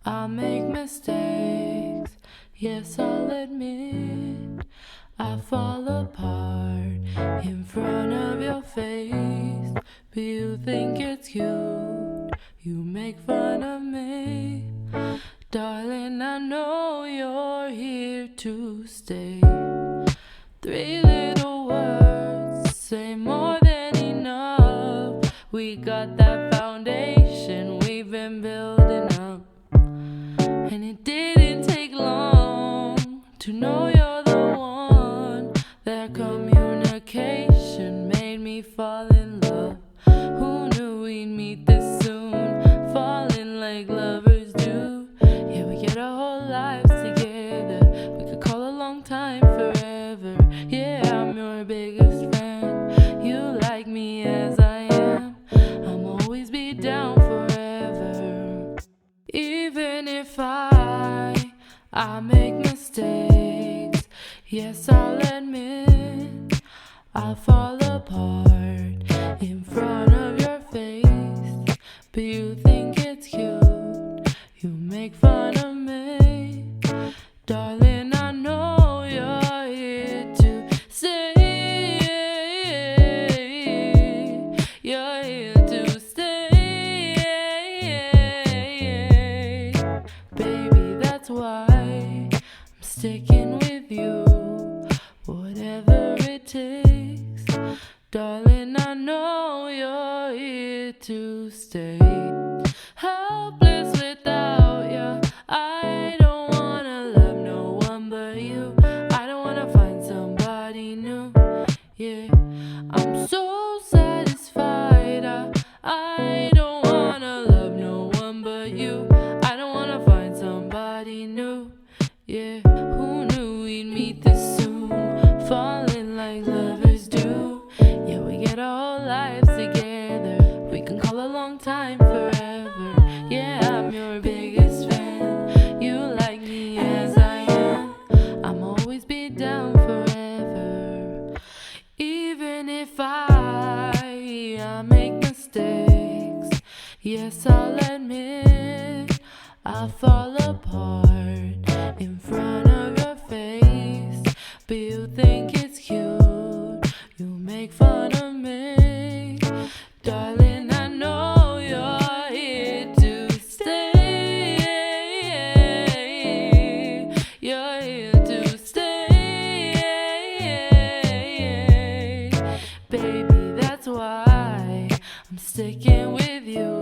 I make mistakes, yes, I'll admit. I fall apart in front of your face, but you think it's cute, you make fun of me. Darling, I know you're here to stay. 3 little words say more than enough. We got that foundation we've been building up, and it didn't take long to know you're the one. That communication made me fall in love. Who knew we'd meet this soon? Falling like lovers do. Yeah, we get our whole lives together. We could call a long time forever. Yeah, I'm your biggest fan. You like me as I am. I'm always be down forever. Even if I make mistakes, yes, I'll admit. I fall apart in front of your face, but you think it's cute, you make fun of me. Darling, I know you're here to stay. You're here to stay. Baby, that's why I'm sticking with you, whatever it takes. Darling, I know you're here to stay. Helpless without you, I don't wanna love no one but you. I don't wanna find somebody new, yeah. I'm so satisfied, I don't wanna love no one but you. I don't wanna find somebody new, yeah. Who knew we'd meet this soon? Falling like lovers do. Yeah, we get our whole lives together. We can call a long time forever. Yeah, I'm your biggest fan. You like me as I am. I'm always be down forever. Even if I make mistakes, yes, I'll admit. I fall apart in front of your face, but you think it's cute, you make fun of me. Darling, I know you're here to stay. You're here to stay. Baby, that's why I'm sticking with you.